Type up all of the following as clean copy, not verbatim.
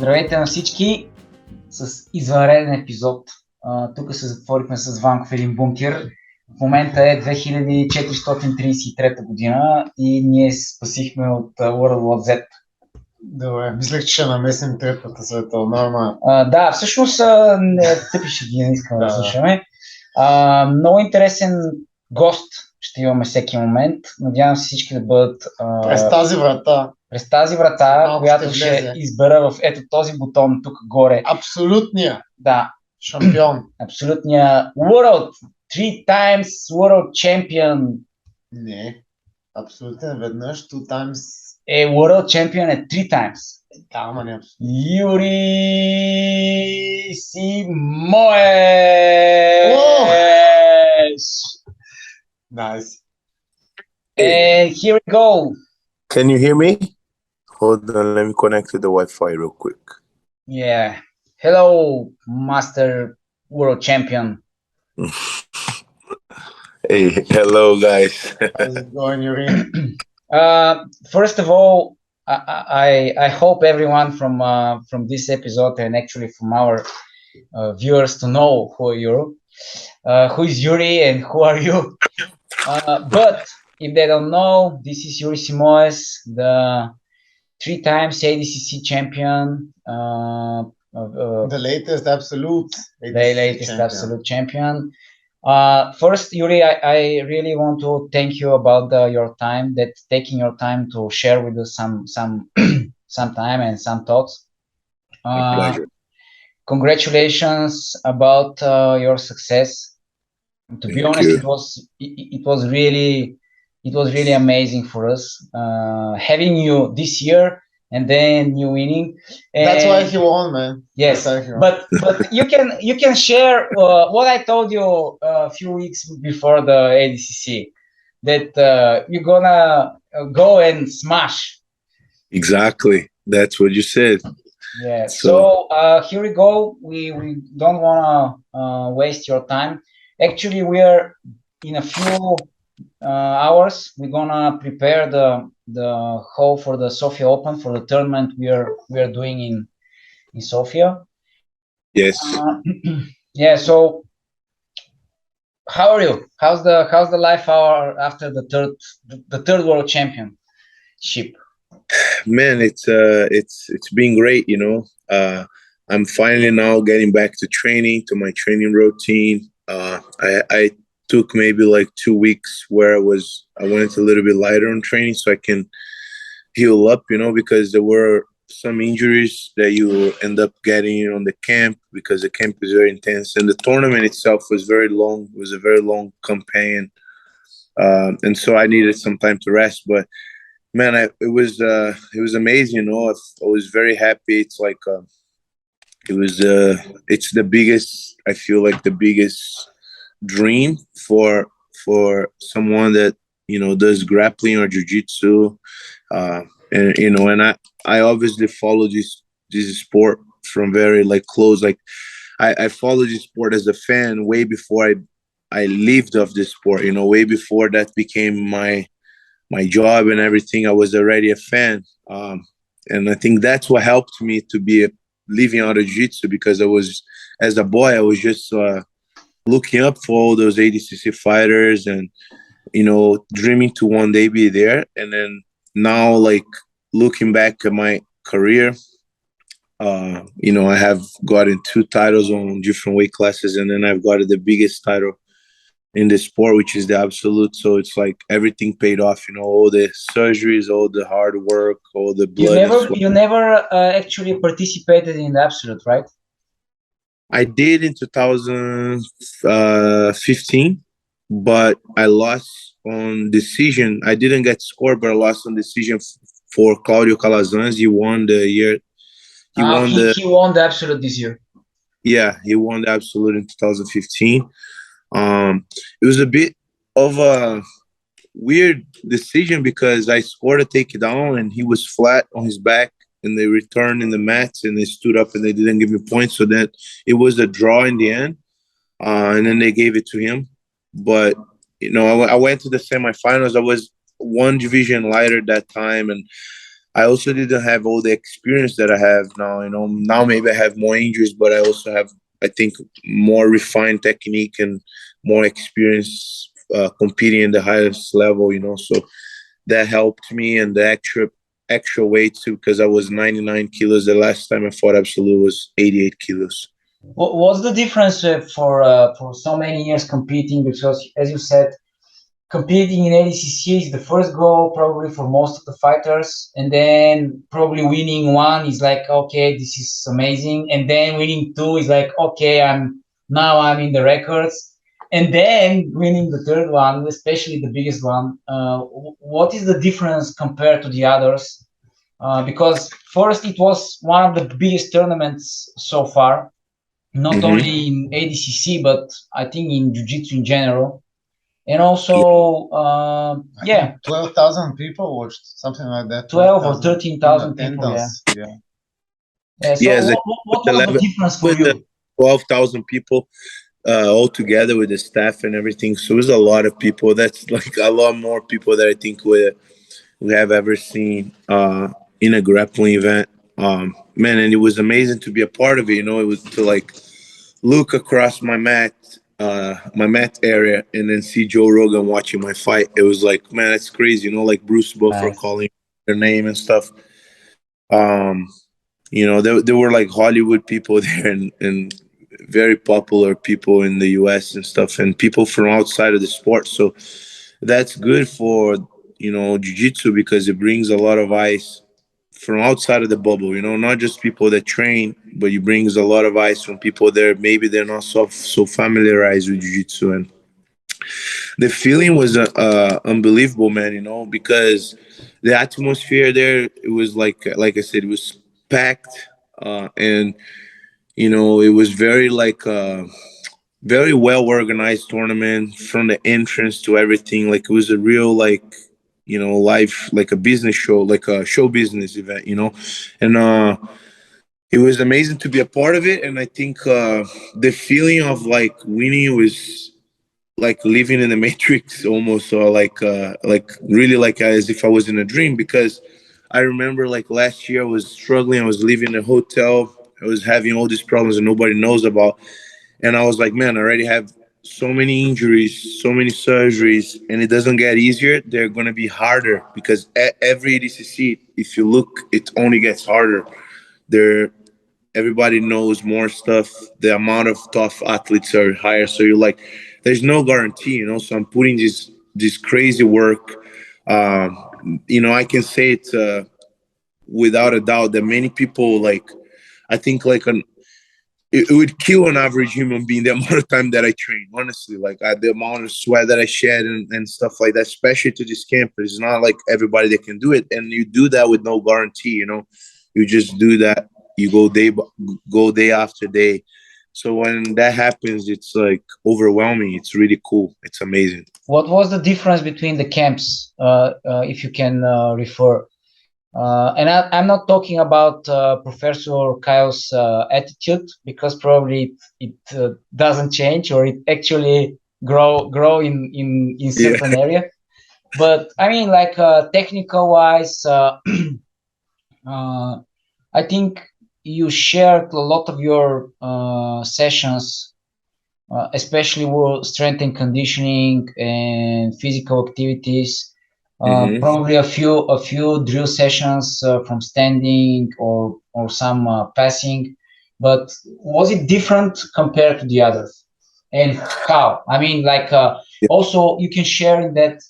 Здравейте на всички с извънреден епизод. Тук се затворихме с Ванко в един бункер. В момента е 2433 година и ние се спасихме от World War Z. Добре, мислех, че ще намесим Третата световна, ама... Да, всъщност тъпи ще ги не искаме да слушаме. Много интересен гост ще имаме всеки момент. Надявам се всички да бъдат... През тази врата, която ще избера в ето този бутон тук горе. Абсолютния. Да. Шампион. Абсолютния World. 3 times World Champion. Не. Абсолютен веднъж, 2 times. World Champion е 3 times. Да, ама не абсолютно. Yuri Simoes. Nice. And here we go. Can you hear me? Hold on, let me connect to the Wi-Fi real quick. Yeah. Hello, Master World Champion. Hey, hello guys. How's it going, Yuri? First of all, I hope everyone from this episode and actually from our viewers to know who is Yuri and who are you. But if they don't know, this is Yuri Simoes, the 3 times ADCC champion. The latest absolute champion. First, Yuri, I really want to thank you about your time, taking your time to share with us some time and some thoughts. My pleasure. Congratulations about your success. To be honest, it was really amazing for us having you this year and then you winning. That's why he won, man. Yes, but you can share what I told you a few weeks before the ADCC, that you're gonna go and smash. Exactly, that's what you said. Yeah. So here we go. We don't wanna waste your time. Actually, we are in a few hours. We're gonna prepare the hall for the Sofia Open, for the tournament we are doing in Sofia. Yes. Yeah. So, how are you? How's the life after the third World Championship? Man, it's been great. You know, I'm finally now getting back to training, to my training routine. I took maybe like 2 weeks where I went a little bit lighter on training so I can heal up, you know, because there were some injuries that you end up getting on the camp, because the camp is very intense and the tournament itself was very long. It was a very long campaign, and so I needed some time to rest. But man, it was amazing, you know. I was very happy. It's like it's the biggest, I feel like the biggest dream for someone that, you know, does grappling or jiu-jitsu, and you know, and I obviously follow this sport from very like close. Like I follow this sport as a fan way before I lived off this sport, you know, way before that became my job and everything. I was already a fan, and I think that's what helped me to be living out of jiu-jitsu, because as a boy I was just looking up for all those ADCC fighters and, you know, dreaming to one day be there. And then now, like, looking back at my career, you know, I have gotten 2 titles on different weight classes, and then I've got the biggest title in the sport, which is the absolute. So it's like everything paid off, you know, all the surgeries, all the hard work, all the blood. You never actually participated in the absolute, right? I did in 2015, but I lost on decision. I didn't get scored, but I lost on decision for Claudio Calazans. He won the year. He won the absolute this year. Yeah, he won the absolute in 2015. It was a bit of a weird decision because I scored a takedown and he was flat on his back, and they returned in the mats and they stood up and they didn't give me points. So then it was a draw in the end, and then they gave it to him. But, you know, I went to the semifinals. I was 1 division lighter that time, and I also didn't have all the experience that I have now. Now maybe I have more injuries, but I also have, I think, more refined technique and more experience competing in the highest level. So that helped me, and the extra weight too, because I was 99 kilos. The last time I fought Absolute was 88 kilos. What's the difference for so many years competing? Because, as you said, competing in ADCC is the first goal probably for most of the fighters, and then probably winning one is like, okay, this is amazing, and then winning two is like, okay, I'm in the records, and then winning the third one, especially the biggest one. What is the difference compared to the others? Because first, it was one of the biggest tournaments so far, not only in ADCC, but I think in Jiu-Jitsu in general. And also, 12,000 people watched, something like that. 12 or 13,000 people, Yeah. So what was the difference for you? 12,000 people all together with the staff and everything. So it was a lot of people. That's like a lot more people that I think we have ever seen in a grappling event. Man, and it was amazing to be a part of it. It was to like look across my mat area and then see Joe Rogan watching my fight. It was like, man, that's crazy. Like Bruce Buffer calling their name and stuff. There were like Hollywood people there and very popular people in the US and stuff, and people from outside of the sport. So that's good for, jiu-jitsu, because it brings a lot of eyes from outside of the bubble, not just people that train, but it brings a lot of eyes from people there. Maybe they're not so familiarized with jiu-jitsu. And the feeling was unbelievable, man, because the atmosphere there, it was like I said, it was packed, and it was very very well organized tournament, from the entrance to everything. Like, it was a real live, like a business show, like a show business event, and it was amazing to be a part of it. And I think the feeling of like winning was like living in the Matrix almost, or like really like as if I was in a dream, because I remember like last year I was struggling. I was living in a hotel. I was having all these problems that nobody knows about. And I was like, man, I already have so many injuries, so many surgeries, and it doesn't get easier. They're going to be harder, because every ADCC, if you look, it only gets harder. Everybody knows more stuff. The amount of tough athletes are higher. So you're like, there's no guarantee, So I'm putting this crazy work. I can say it without a doubt that many people, like, I think like it would kill an average human being, the amount of time that I train, honestly. Like, the amount of sweat that I shed and stuff like that, especially to this camp. It's not like everybody that can do it. And you do that with no guarantee, You just do that. You go day after day. So when that happens, it's like overwhelming. It's really cool. It's amazing. What was the difference between the camps, if you can refer? And I'm not talking about Professor Kyle's attitude, because probably it doesn't change, or it actually grow in certain area. But I mean, like, technical wise, I think you shared a lot of your sessions, especially with strength and conditioning and physical activities. Probably a few drill sessions from standing or some passing. But was it different compared to the others? And how? I mean, like, also you can share in that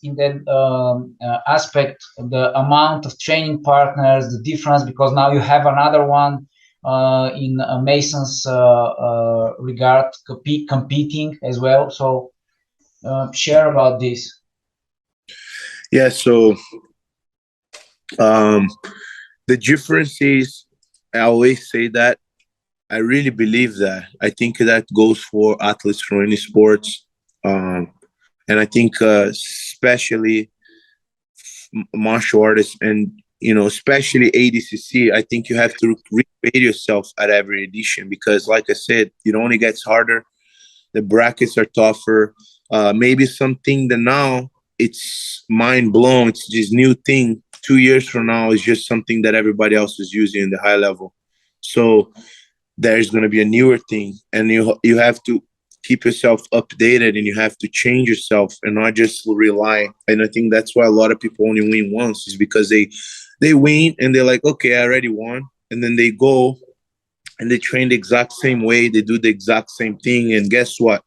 aspect the amount of training partners, the difference, because now you have another one in Mason's regard, competing as well. So share about this. Yeah, so the difference is, I always say that I really believe that. I think that goes for athletes from any sports. And I think especially martial artists, and, especially ADCC, I think you have to recreate yourself at every edition, because like I said, it only gets harder. The brackets are tougher. Maybe something that now it's mind blown. It's this new thing 2 years from now is just something that everybody else is using in the high level. So there's going to be a newer thing, and you have to keep yourself updated, and you have to change yourself and not just rely. And I think that's why a lot of people only win once, is because they win and they're like, okay, I already won. And then they go and they train the exact same way. They do the exact same thing. And guess what?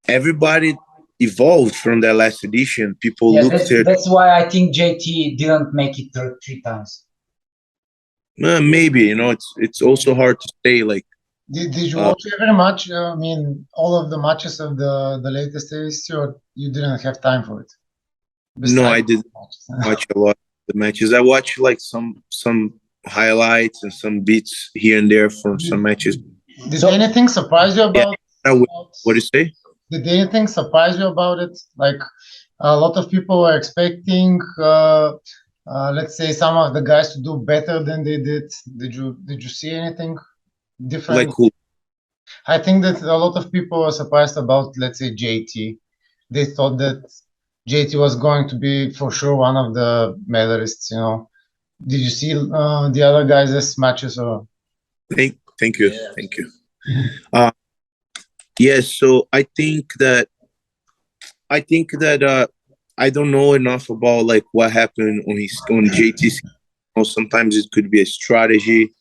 Everybody evolved from that last edition. People looked at... That's why I think JT didn't make it 3 times. Maybe, you know, it's also hard to say, like... Did you watch every match? I mean, all of the matches of the latest ADCC, or you didn't have time for it? No, I didn't watch a lot of the matches. I watched like some highlights and some beats here and there from some matches. Did anything surprise you about? What do you say? Did anything surprise you about it? Like, a lot of people were expecting, let's say, some of the guys to do better than they did. Did you see anything different? Like who? I think that a lot of people were surprised about, let's say, JT. They thought that JT was going to be for sure one of the medalists, you know. Did you see the other guys' matches? Or Thank you. Yes, so I think that I don't know enough about like what happened on JTC. Sometimes it could be a strategy.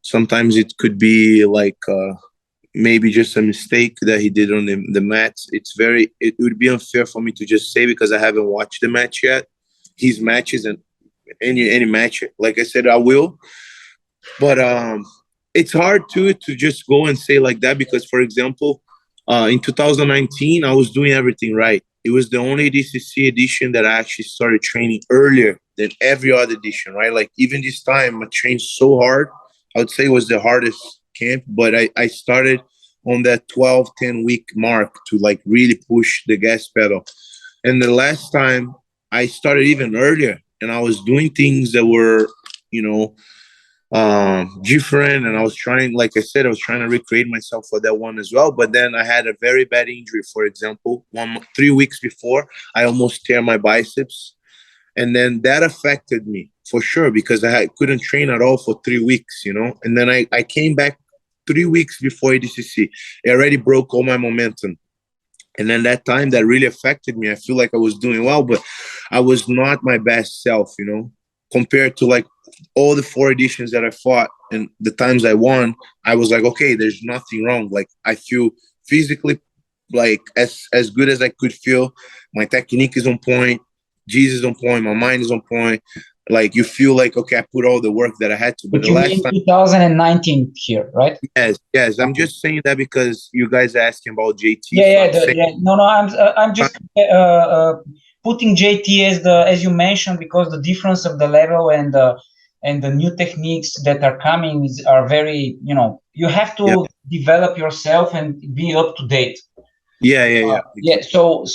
Sometimes it could be like maybe just a mistake that he did on the mats. It would be unfair for me to just say, because I haven't watched the match yet. His matches and any match, like I said, I will. But it's hard to just go and say like that, because, for example, in 2019, I was doing everything right. It was the only ADCC edition that I actually started training earlier than every other edition, right? Like, even this time, I trained so hard. I would say it was the hardest camp, but I started on that 10 week mark to like really push the gas pedal. And the last time I started even earlier, and I was doing things that were, you know, different. And I was trying, like I said, I was trying to recreate myself for that one as well. But then I had a very bad injury. For example, 3 weeks before, I almost tear my biceps. And then that affected me for sure, because I couldn't train at all for 3 weeks, you know. And then I came back 3 weeks before ADCC. It already broke all my momentum. And then that time, that really affected me. I feel like I was doing well, but I was not my best self, you know, compared to like all the 4 editions that I fought and the times I won. I was like, okay, there's nothing wrong. Like, I feel physically like as good as I could feel. My technique is on point. Jesus is on point. My mind is on point. Like, you feel like, okay, I put all the work that I had to. But the last time, 2019 here, right? Yes. I'm just saying that because you guys are asking about JT. No. I'm just putting JT as you mentioned, because the difference of the level and the new techniques that are coming are very, you know, you have to develop yourself and be up to date. Yeah. So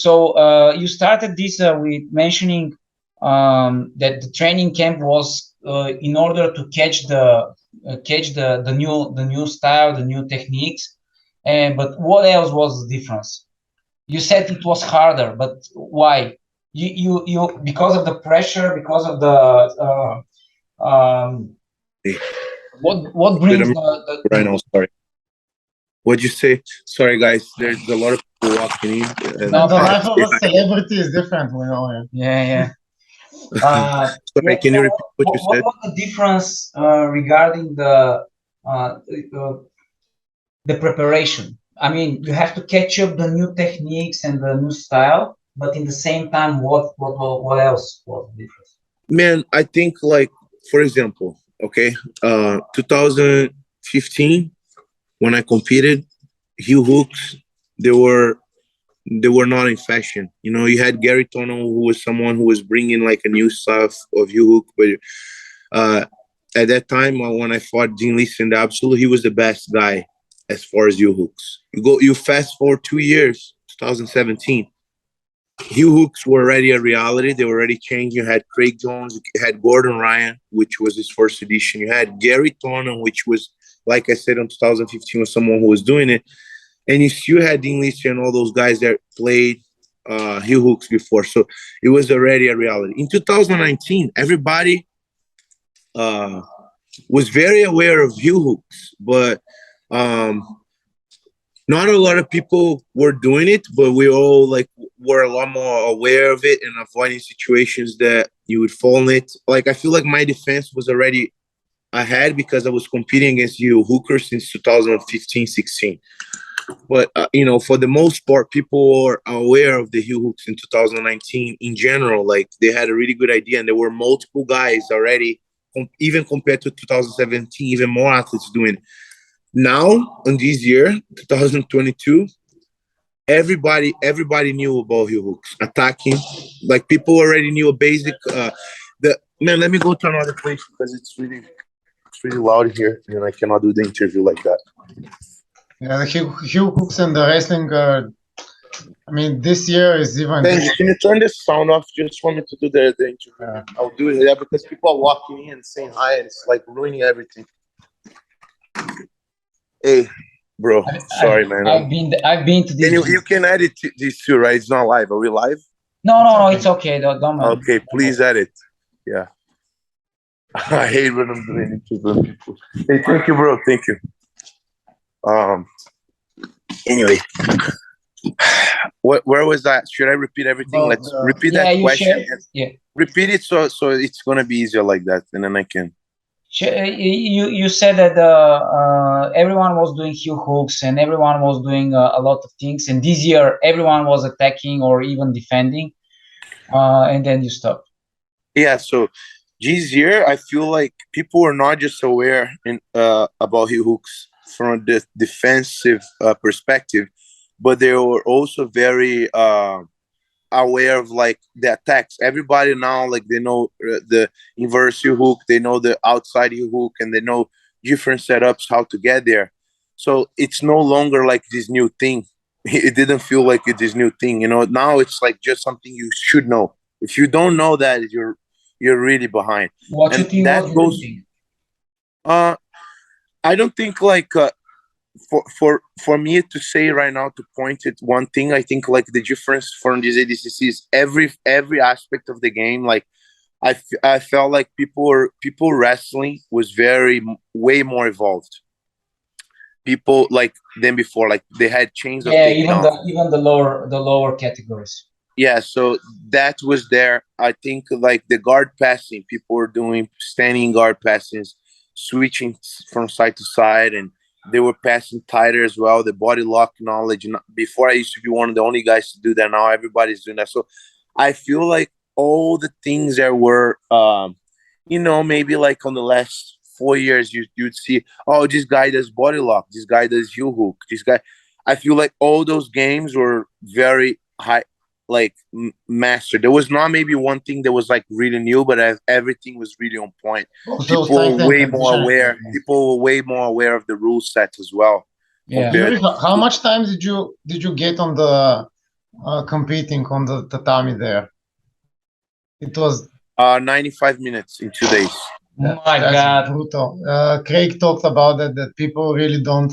you started this with mentioning that the training camp was in order to catch the new style, the new techniques. But what else was the difference? You said it was harder, but why? You because of the pressure, because of the what brings the right now? Sorry. What'd you say? Sorry, guys. There's a lot of people walking in. The life of a celebrity is different, we know. Yeah. Sorry, can you repeat what you said? What was the difference regarding the preparation? I mean, you have to catch up the new techniques and the new style, but in the same time, what else was the difference? Man, I think, like, for example, okay, 2015, when I competed, heel hooks, they were not in fashion. You know, you had Gary Tono, who was someone who was bringing like a new stuff of heel hook, but at that time, when I fought Dean Lee in the Absolute, he was the best guy as far as heel hooks. You fast forward 2 years, 2017. Heel hooks were already a reality. They were already changing. You had Craig Jones, you had Gordon Ryan, which was his first edition. You had Gary Tono, which was, like I said, in 2015, was someone who was doing it. And you still had Dean Lee and all those guys that played heel hooks before, so it was already a reality. In 2019, everybody was very aware of heel hooks, but not a lot of people were doing it, but we all like were a lot more aware of it and avoiding situations that you would fall in it. Like, I feel like my defense was already ahead because I was competing against heel hookers since 2015-16. But, for the most part, people were aware of the heel hooks in 2019 in general. Like, they had a really good idea, and there were multiple guys already, even compared to 2017, even more athletes doing it. Now, in this year, 2022, everybody knew about heel hooks, attacking. Like, people already knew a basic. Let me go to another place because it's really loud here, and I cannot do the interview like that. Yeah, the heel hooks and the wrestling. I mean, this year is even. Can you turn this sound off? Just want me to do the interview. I'll do it there because people are walking in and saying hi, and it's like ruining everything. Hey, bro, sorry, man. I've been to this. You can edit this too, right? It's not live. Are we live? No, it's okay. Don't mind. Okay, please edit. Yeah. I hate when I'm doing interview with people. Hey, thank you, bro. Thank you. Anyway, where was that? Should I repeat everything? Well, Let's repeat that question. Yeah. Repeat it so it's gonna be easier like that, and then I can. You said that everyone was doing heel hooks and everyone was doing a lot of things, and this year everyone was attacking or even defending, and then you stopped. Yeah, so this year I feel like people are not just aware about heel hooks from the defensive perspective, but they were also very aware of like the attacks. Everybody now, like, they know the inverse heel hook, they know the outside heel hook, and they know different setups how to get there. So it's no longer like this new thing. It didn't feel like it's this new thing, now it's like just something you should know. If you don't know that, you're really behind. What do you think that goes I don't think like for me to say right now, to point at one thing, I think like the difference from this ADCC is every aspect of the game. Like, I felt like people wrestling was way more evolved. People like than before, like they had chains of takedown. even the lower categories. Yeah, so that was there. I think like the guard passing, people were doing standing guard passes, switching from side to side, and they were passing tighter as well. The body lock knowledge. Before, I used to be one of the only guys to do that. Now everybody's doing that. So I feel like all the things that were, maybe like on the last 4 years, you'd see, oh, this guy does body lock, this guy does heel hook, this guy. I feel like all those games were very high, like mastered. There was not maybe one thing that was like really new, but everything was really on point. People were way more aware. People were way more aware of the rule set as well. Yeah. Yuri, how much time did you get on the competing on the tatami there? It was 95 minutes in 2 days. Oh my God, brutal. Craig talked about that people really don't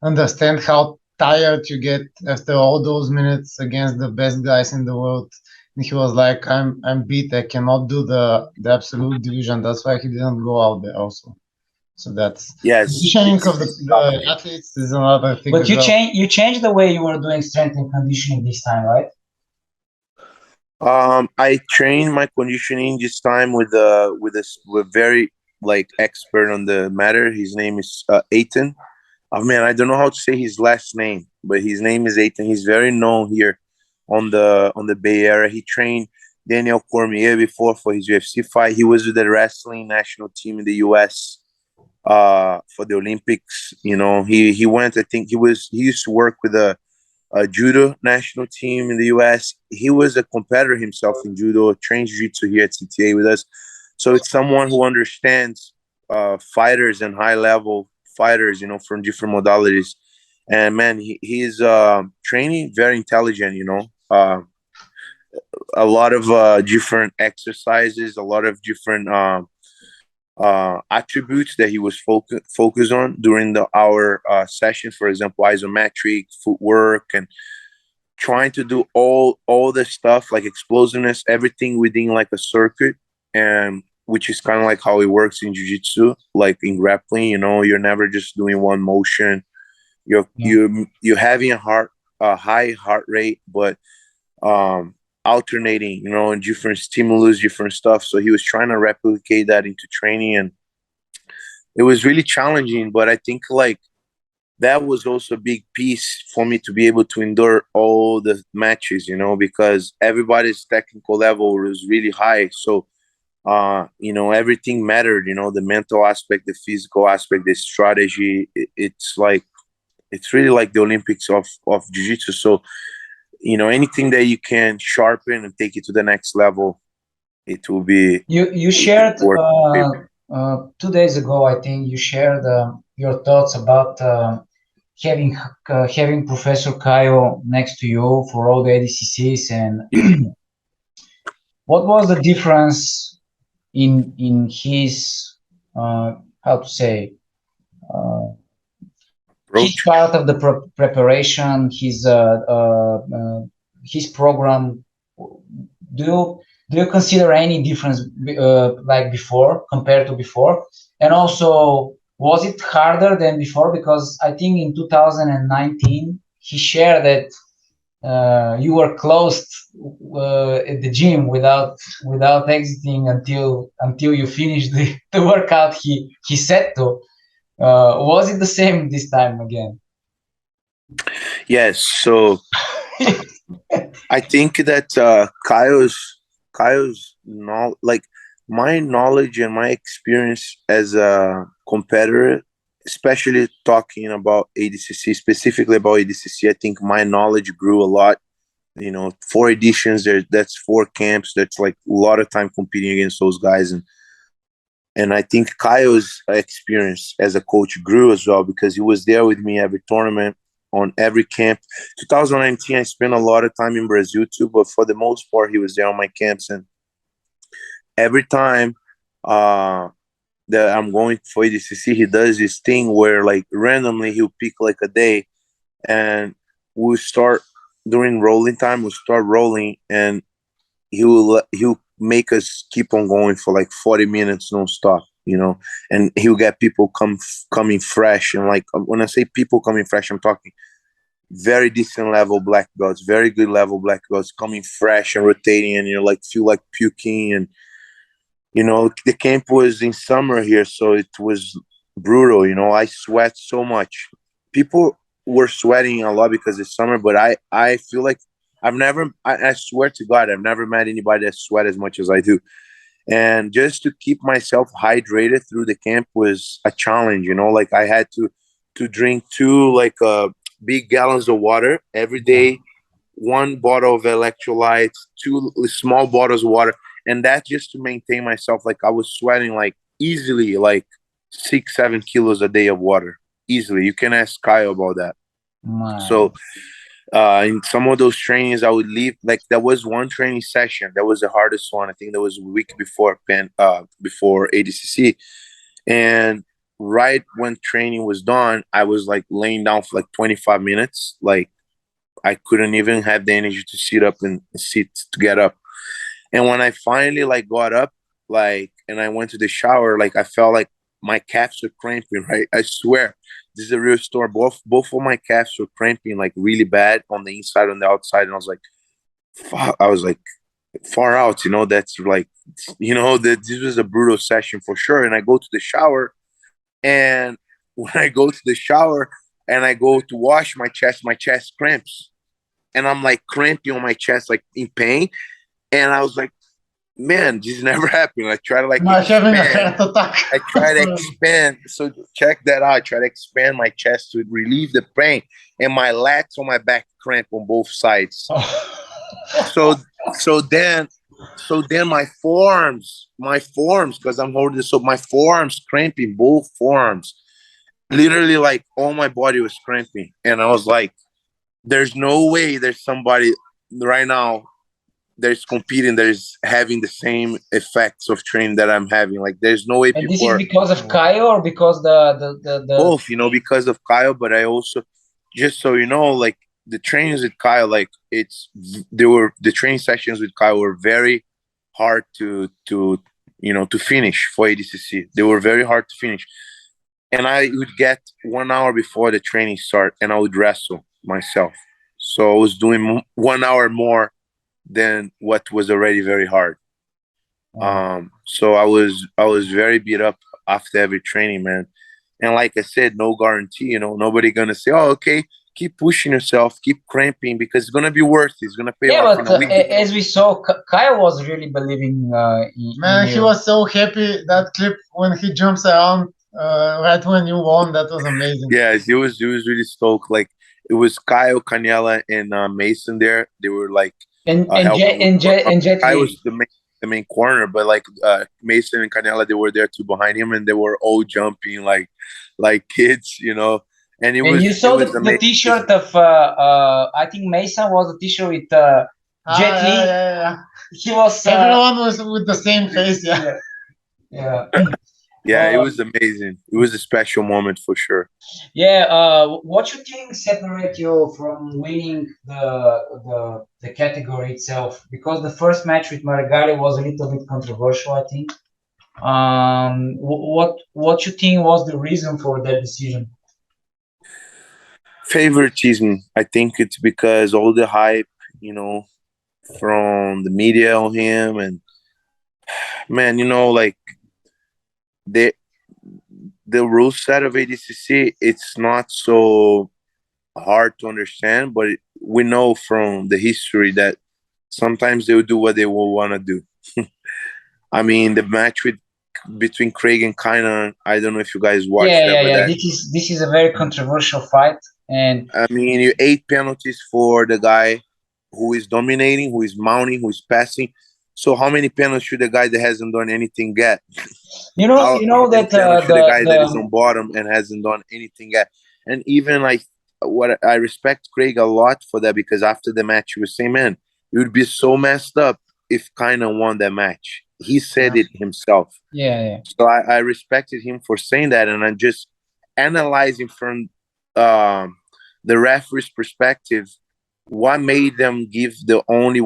understand how tired you get after all those minutes against the best guys in the world. And he was like, I'm beat. I cannot do the absolute division. That's why he didn't go out there also. So that's conditioning of the athletes is another thing. But you changed the way you were doing strength and conditioning this time, right? I trained my conditioning this time with a very like expert on the matter. His name is Ethan. Oh man, I don't know how to say his last name, but his name is Ethan. He's very known here on the Bay Area. He trained Daniel Cormier before for his UFC fight. He was with the wrestling national team in the US for the Olympics. He went. I think he used to work with a judo national team in the US. He was a competitor himself in judo, trained jiu-jitsu here at CTA with us. So it's someone who understands fighters and high level fighters, from different modalities. And man, he's training very intelligent, a lot of different exercises, a lot of different attributes that he was focused on during our sessions. For example, isometric footwork and trying to do all the stuff, like explosiveness, everything within like a circuit, and which is kind of like how it works in jiu-jitsu, like in grappling. You know, you're never just doing one motion. You're having a high heart rate, but alternating, you know, in different stimulus, different stuff. So he was trying to replicate that into training, and it was really challenging. But I think like that was also a big piece for me to be able to endure all the matches, you know, because everybody's technical level was really high. So, you know, everything mattered, you know, the mental aspect, the physical aspect, the strategy. It's like, it's really like the Olympics of jiu-jitsu. So, you know, anything that you can sharpen and take it to the next level, it will be. You shared 2 days ago, I think you shared your thoughts about having Professor Caio next to you for all the ADCCs, and what was the difference in his how to say his part of the preparation, his program? Do you consider any difference like before compared to before? And also, was it harder than before? Because I think in 2019 he shared that you were closed at the gym without exiting until you finished the workout he set to. Was it the same this time again? Yes. So I think that Caio's like my knowledge and my experience as a competitor, especially talking about ADCC, specifically about ADCC, I think my knowledge grew a lot. You know, 4 editions, that's 4 camps. That's like a lot of time competing against those guys. And I think Caio's experience as a coach grew as well, because he was there with me every tournament, on every camp. 2019, I spent a lot of time in Brazil too, but for the most part, he was there on my camps. And every time that I'm going for ADCC, he does this thing where like randomly he'll pick like a day, and we'll start during rolling time. We'll start rolling, and he'll make us keep on going for like 40 minutes non-stop, you know, and he'll get people coming fresh. And like when I say people coming fresh, I'm talking very decent level black belts, very good level black belts coming fresh and rotating, and you're like feel like puking. And you know, the camp was in summer here, so it was brutal. You know, I sweat so much. People were sweating a lot because it's summer, but I feel like I swear to God, I've never met anybody that sweat as much as I do. And just to keep myself hydrated through the camp was a challenge, you know, like I had to drink 2 like big gallons of water every day, 1 bottle of electrolytes, 2 small bottles of water. And that just to maintain myself. Like I was sweating like easily, like 6-7 kilos a day of water. Easily. You can ask Caio about that. My. So in some of those trainings, I would leave. Like there was one training session that was the hardest one. I think that was a week before ADCC, and right when training was done, I was like laying down for like 25 minutes. Like I couldn't even have the energy to sit up and to get up. And when I finally like got up, like, and I went to the shower, like I felt like my calves were cramping. Right, I swear. This is a real story. Both of my calves were cramping like really bad on the inside and the outside. And I was like, fuck, I was like far out, you know, that's like, you know, that this was a brutal session for sure. And I go to the shower, and when I go to the shower and I go to wash my chest cramps, and I'm like cramping on my chest, like in pain. And I was like, man, this never happened. I try to like expand. So check that out. I try to expand my chest to relieve the pain, and my lats on my back cramp on both sides. So then my forearms, because I'm holding this, so my forearms cramping, both forearms, literally like all my body was cramping. And I was like, there's no way there's somebody right now there's competing, there's having the same effects of training that I'm having. Like there's no way. And this is because of Caio, or because the both, you know, because of Caio, but I also, just so you know, like the trainings with Kyle, like the training sessions with Kyle were very hard to finish for ADCC. They were very hard to finish. And I would get 1 hour before the training start and I would wrestle myself. So I was doing 1 hour more than what was already very hard. So I was very beat up after every training, man. And like I said, no guarantee, nobody gonna say, oh, okay, keep pushing yourself, keep cramping because it's gonna be worth it. It's gonna pay off in a week. As we saw, Kyle was really believing man, he was so happy. That clip when he jumps around right when you won, that was amazing. Yeah, he was really stoked. Like it was Kyle, Canela, and Mason there. They were like Jet I was the main corner, but like Mason and Canela, they were there too behind him, and they were all jumping like kids, And you saw the T-shirt of I think Mason was a T-shirt with Jet Li. Yeah. He was everyone was with the same face. Yeah. Yeah, it was amazing. It was a special moment for sure. Yeah, what you think separate you from winning the category itself? Because the first match with Maragall was a little bit controversial, I think. What you think was the reason for that decision? Favoritism. I think it's because all the hype, from the media on him, and man, like the rule set of ADCC, it's not so hard to understand, but we know from the history that sometimes they will do what they will want to do. I mean, the match between Craig and Kynan, I don't know if you guys watched that. Yeah. This is a very controversial fight, and I mean, you 8 penalties for the guy who is dominating, who is mounting, who is passing. So how many penalties should the guy that hasn't done anything get? You know that the guy that is on bottom and hasn't done anything yet. And even like what I respect Craig a lot for that, because after the match he was saying, man, it would be so messed up if Kynan won that match. He said it himself. Yeah. So I respected him for saying that, and I'm just analyzing from the referee's perspective what made them give the only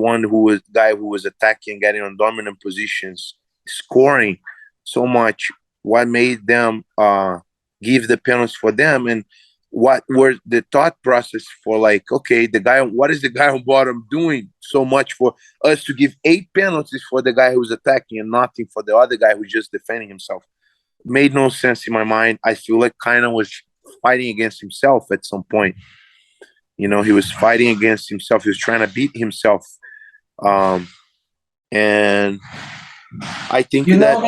guy who was attacking, getting on dominant positions, scoring so much. What made them give the penalties for them, and what were the thought process for, like, okay, what is the guy on bottom doing so much for us to give 8 penalties for the guy who's attacking and nothing for the other guy who's just defending himself? Made no sense in my mind. I feel like Kynan was fighting against himself at some point. He was fighting against himself. He was trying to beat himself. And I think that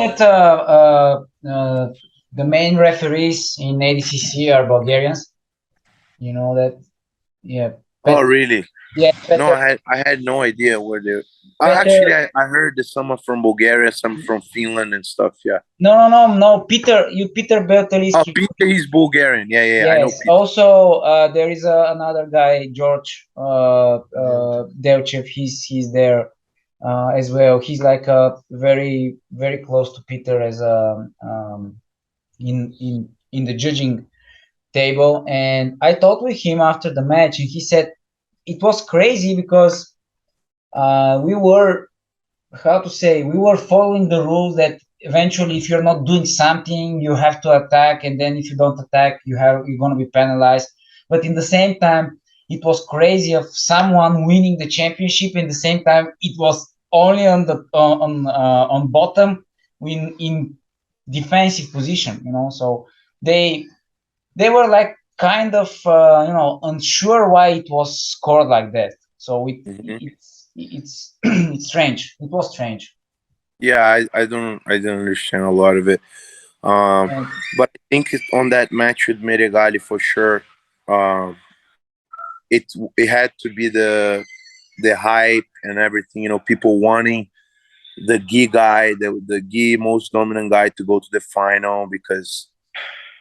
the main referees in ADCC are Bulgarians. You know that? Yeah. Oh, really? Yeah. No, I had no idea where they. Actually, I heard that some are from Bulgaria, some from Finland and stuff. Yeah. No. Peter Bertoliski. Oh, Peter, he's Bulgarian. Yeah. Yes. I know Peter. Also, there is another guy, George Delchev. He's there as well. He's like very, very close to Peter as in the judging table. And I talked with him after the match, and he said it was crazy because we were following the rules that eventually if you're not doing something you have to attack, and then if you don't attack you're going to be penalized. But in the same time it was crazy of someone winning the championship, in the same time it was only on the on bottom in defensive position, so they were like kind of unsure why it was scored like that. So it's strange. It was strange. Yeah, I don't understand a lot of it. But I think on that match with Meregali for sure, it had to be the hype and everything. People wanting the GI guy, the GI most dominant guy to go to the final, because,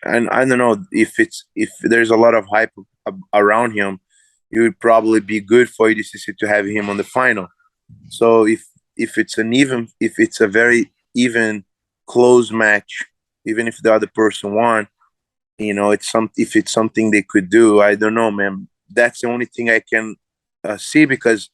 and I don't know if there's a lot of hype around him, it would probably be good for ADCC to have him on the final. So if it's a very even close match, even if the other person won, if it's something they could do, I don't know, man. that's the only thing I can see, because,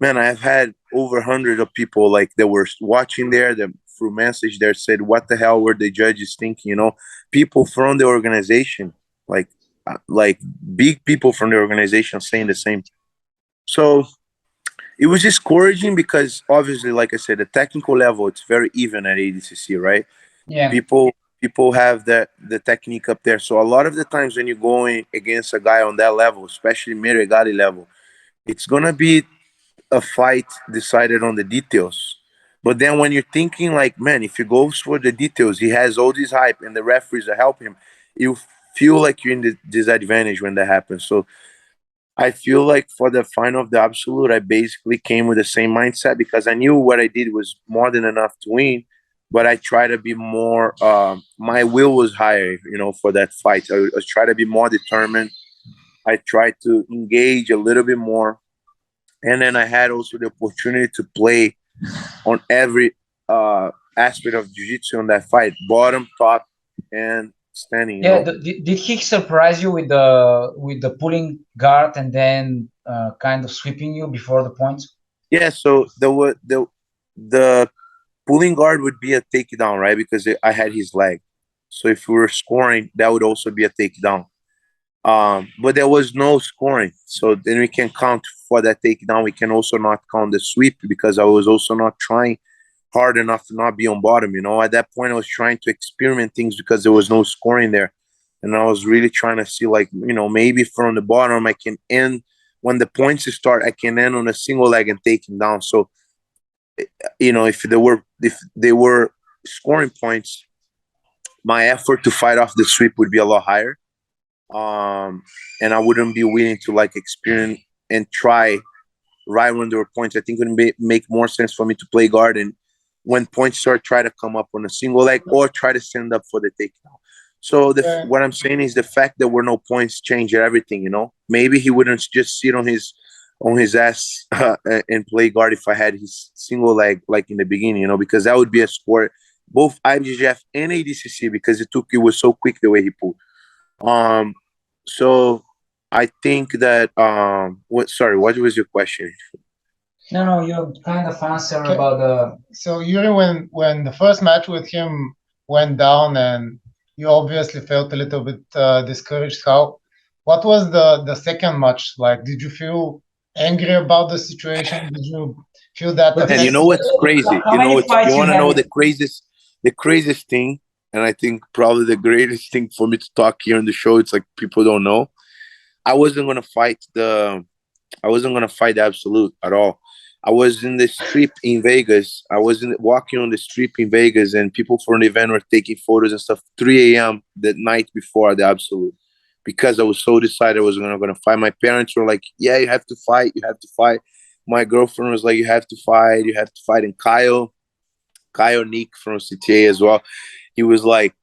man, I've had over 100 of people like that were watching there, that through message there said, what the hell were the judges thinking? You know, people from the organization, like big people from the organization saying the same. So it was discouraging because obviously, like I said, the technical level, it's very even at ADCC, right? Yeah. People have the technique up there. So a lot of the times when you're going against a guy on that level, especially Meregali level, it's gonna be a fight decided on the details. But then when you're thinking like, man, if he goes for the details, he has all this hype and the referees are helping him, you feel like you're in the disadvantage when that happens. So I feel like for the final of the absolute, I basically came with the same mindset, because I knew what I did was more than enough to win. But I try to be more, my will was higher, you know, for that fight. I try to be more determined. I tried to engage a little bit more. And then I had also the opportunity to play on every aspect of jiu-jitsu on that fight, bottom, top, and standing. Yeah, did he surprise you with the pulling guard and then kind of sweeping you before the points? Yeah, so the pulling guard would be a takedown, right? Because I had his leg. So if we were scoring, that would also be a takedown. But there was no scoring. So then we can count for that takedown. We can also not count the sweep, because I was also not trying hard enough to not be on bottom. You know, at that point, I was trying to experiment things because there was no scoring there. And I was really trying to see, like, you know, maybe from the bottom, I can end when the points start, I can end on a single leg and take him down. So, you know, if they were scoring points, my effort to fight off the sweep would be a lot higher. And I wouldn't be willing to like experience and try right when there were points. I think it would make more sense for me to play guard, and when points start, try to come up on a single leg or try to stand up for the takedown. So what I'm saying is the fact that there were no points changed everything. You know, maybe he wouldn't just sit on his ass and play guard if I had his single leg like in the beginning. You know, because that would be a sport, both IBJJF and ADCC, because it was so quick the way he pulled. So I think that what was your question? No, you kind of answer about the. So Yuri, when the first match with him went down and you obviously felt a little bit discouraged, what was the second match like? Did you feel angry about the situation? Did you feel that? And you know what's crazy? You want to know the craziest thing? And I think probably the greatest thing for me to talk here on the show, it's like people don't know. I wasn't gonna fight the absolute at all. I was in the strip in Vegas. I was walking on the strip in Vegas, and people from the event were taking photos and stuff. 3 a.m. the night before the absolute, because I was so decided I was gonna fight. My parents were like, "Yeah, you have to fight. You have to fight." My girlfriend was like, "You have to fight. You have to fight." And Kyle Nick from CTA as well. He was like,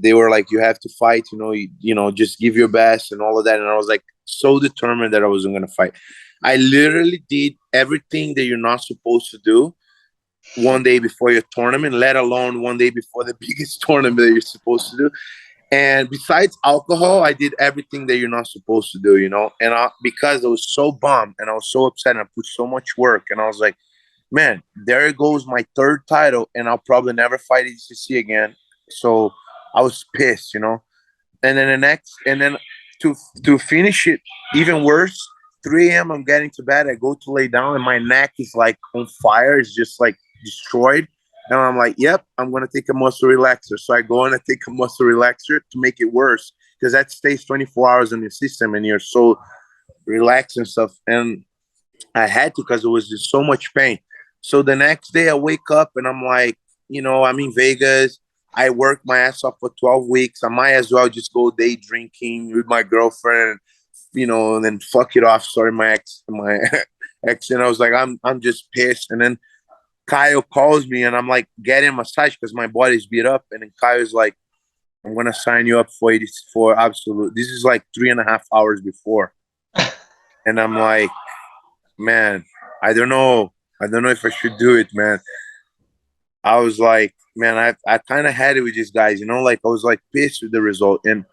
they were like, "You have to fight. You know, just give your best and all of that." And I was like, so determined that I wasn't gonna fight. I literally did everything that you're not supposed to do one day before your tournament, let alone one day before the biggest tournament that you're supposed to do. And besides alcohol, I did everything that you're not supposed to do, you know. And because I was so bummed and I was so upset and I put so much work, and I was like, man, there goes my third title, and I'll probably never fight ADCC again. So I was pissed, you know. And then to finish it even worse, 3 a.m. I'm getting to bed. I go to lay down, and my neck is like on fire. It's just like destroyed. And I'm like, yep, I'm going to take a muscle relaxer. So I go and I take a muscle relaxer to make it worse, because that stays 24 hours in your system and you're so relaxed and stuff. And I had to, because it was just so much pain. So the next day I wake up and I'm like, you know, I'm in Vegas. I worked my ass off for 12 weeks. I might as well just go day drinking with my girlfriend, you know, and then fuck it off. Sorry, my ex. And I was like, I'm just pissed. And then Kyle calls me and I'm like getting a massage because my body's beat up. And then Kyle's like, I'm going to sign you up for absolute. This is like 3.5 hours before. And I'm like, man, I don't know if I should do it, man. I was like, man, I kind of had it with these guys, you know, like I was like pissed with the result. And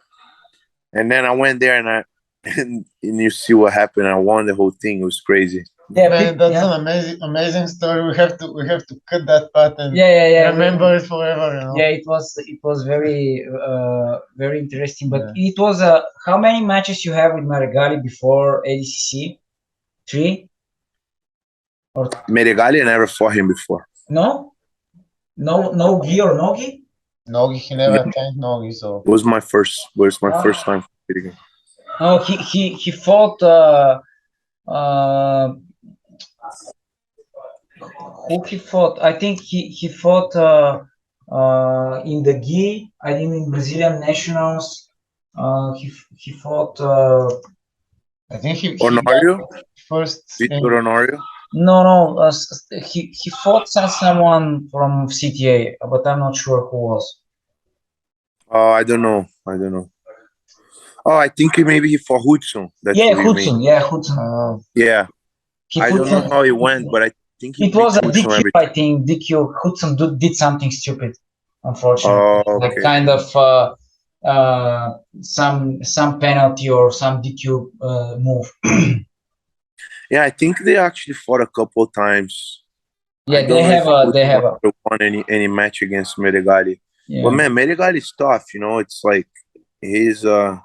then I went there and and you see what happened. I won the whole thing. It was crazy. Yeah, Man, that's an amazing story. We have to cut that part and remember it forever. You know? Yeah, it was very very interesting. But it was how many matches you have with Marigali before ADCC? 3? Or Marigali, I never fought him before. no gi or nogi? Nogi, he never attacked Nogi, so It was my first time fighting him. No, he fought who he fought? I think he fought in the gi. I think in Brazilian Nationals. He fought. I think he Honorio? first. Victor Honorio? No. He fought someone from CTA, but I'm not sure who was. I don't know. Oh, I think maybe he fought Hudson. Hudson. Yeah. I don't know how it went, but I think it was a DQ. I think DQ. Hudson did something stupid, unfortunately. Oh, okay. Like kind of some penalty or some DQ move. Yeah, I think they actually fought a couple of times. Yeah, they have won any match against Marigali. Yeah. But man, Marigali is tough. You know, it's like he's a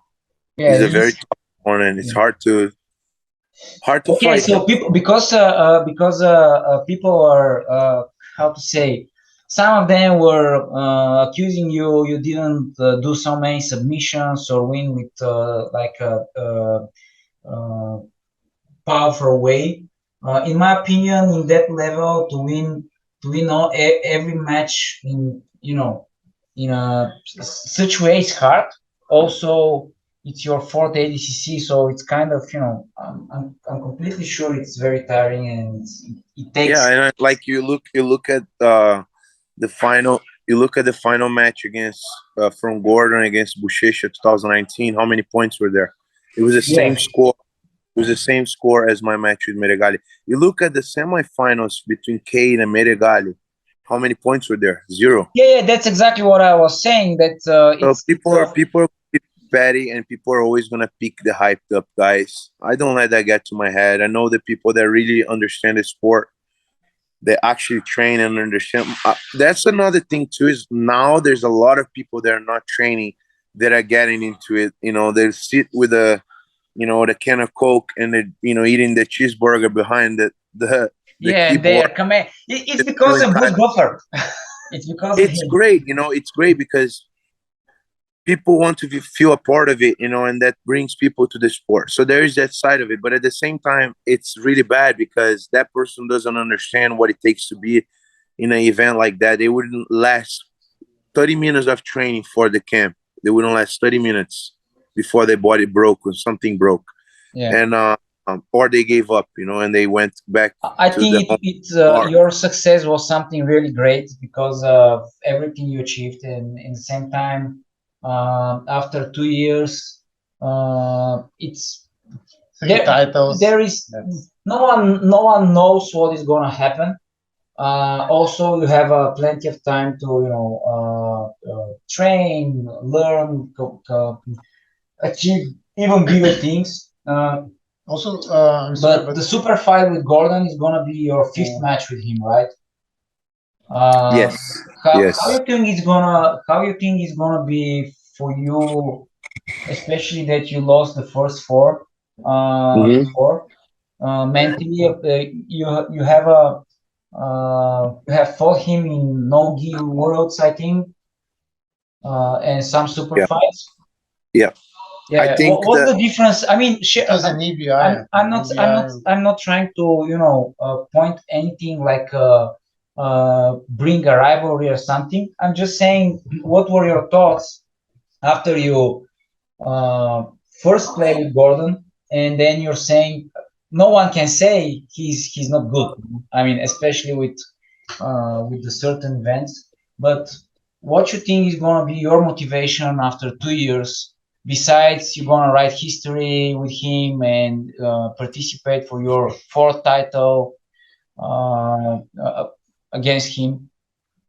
very tough opponent. It's hard to fight. So people because people are how to say, some of them were accusing you didn't do so many submissions or win with like a powerful way. In my opinion, in that level, to win every match in a such way is hard. Also, it's your fourth ADCC, so it's kind of I'm completely sure it's very tiring and it takes. Yeah, and like you look at the final. You look at the final match against from Gordon against Buchecha 2019. How many points were there? It was the same score. It was the same score as my match with Marigali. You look at the semifinals between Cade and Marigali. How many points were there? 0. Yeah, that's exactly what I was saying. That so people are petty, and people are always gonna pick the hyped up guys. I don't let that get to my head. I know the people that really understand the sport, they actually train and understand. That's another thing too. Is now there's a lot of people that are not training that are getting into it. You know, they sit with the can of Coke and they're eating the cheeseburger behind the keyboard. They are coming. It's because of Bruce Buffer. It's because it's great. It's great because people want to feel a part of it, and that brings people to the sport. So there is that side of it. But at the same time, it's really bad because that person doesn't understand what it takes to be in an event like that. They wouldn't last 30 minutes of training for the camp. They wouldn't last 30 minutes before their body broke or something broke. And or they gave up, and they went back. I think your success was something really great because of everything you achieved, and in the same time, after 2 years, it's 3 titles. There is no one knows what is gonna happen. Also, you have plenty of time to train, learn, achieve even bigger things. Also, but the super fight with Gordon is gonna be your 5th match with him, right? Yes. How you think it's gonna be for you, especially that you lost the first 4? Mentally, you have fought him in no-gi worlds, I think, and some super fights. Yeah. I think what's the difference? I mean, I'm not trying to point anything like bring a rivalry or something. I'm just saying, what were your thoughts after you first played with Gordon, and then you're saying no one can say he's not good. I mean, especially with the certain events. But what you think is gonna be your motivation after 2 years? Besides, you're gonna write history with him and participate for your 4th title against him.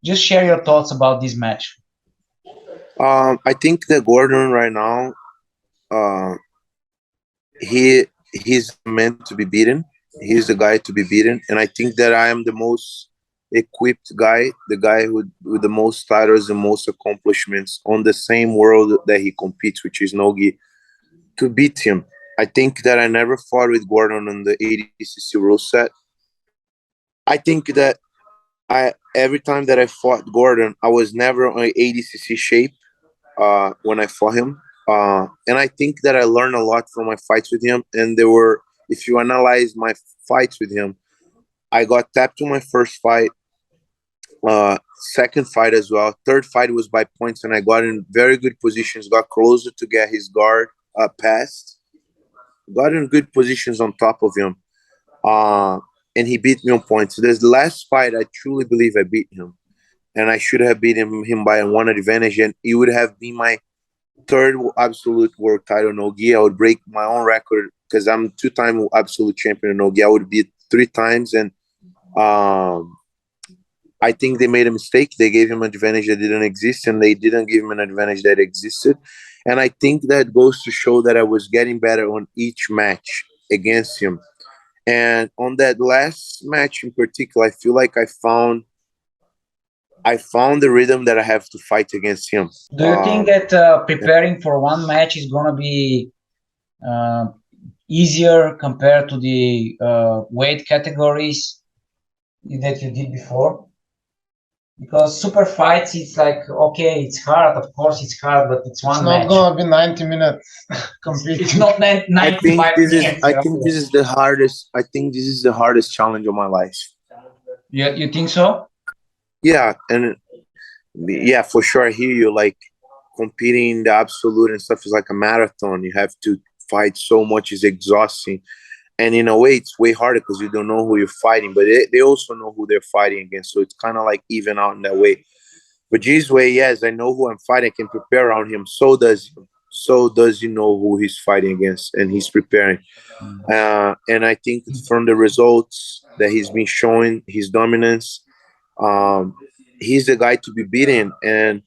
Just share your thoughts about this match. I think that Gordon right now, he's meant to be beaten. He's the guy to be beaten, and I think that I am the most equipped guy, the guy with the most titles and most accomplishments on the same world that he competes, which is Nogi, to beat him. I think that I never fought with Gordon on the ADCC rule set. I think that every time that I fought Gordon, I was never on ADCC shape when I fought him. And I think that I learned a lot from my fights with him. And there were, if you analyze my fights with him, I got tapped to my first fight, second fight as well. Third fight was by points, and I got in very good positions, got closer to get his guard passed, got in good positions on top of him. And he beat me on points. This last fight, I truly believe I beat him. And I should have beaten him by one advantage, and it would have been my third absolute world title in Nogi. I would break my own record because I'm two-time absolute champion in Nogi. I would beat 3 times, and I think they made a mistake. They gave him an advantage that didn't exist, and they didn't give him an advantage that existed. And I think that goes to show that I was getting better on each match against him. And on that last match in particular, I feel like I found the rhythm that I have to fight against him. Do you think that preparing for one match is going to be easier compared to the weight categories that you did before? Because super fights, it's like, okay, it's hard. Of course, it's hard, but it's one match. It's not going to be 90 minutes completely. It's not 95 minutes. I think this is the hardest. I think this is the hardest challenge of my life. You think so? Yeah, and yeah, for sure. I hear you. Like competing in the absolute and stuff is like a marathon. You have to fight so much; it's exhausting. And in a way, it's way harder because you don't know who you're fighting, but they also know who they're fighting against. So it's kind of like even out in that way. But G's way, yes, I know who I'm fighting. I can prepare around him. So does he know who he's fighting against, and he's preparing. And I think from the results that he's been showing, his dominance, he's the guy to be beaten. And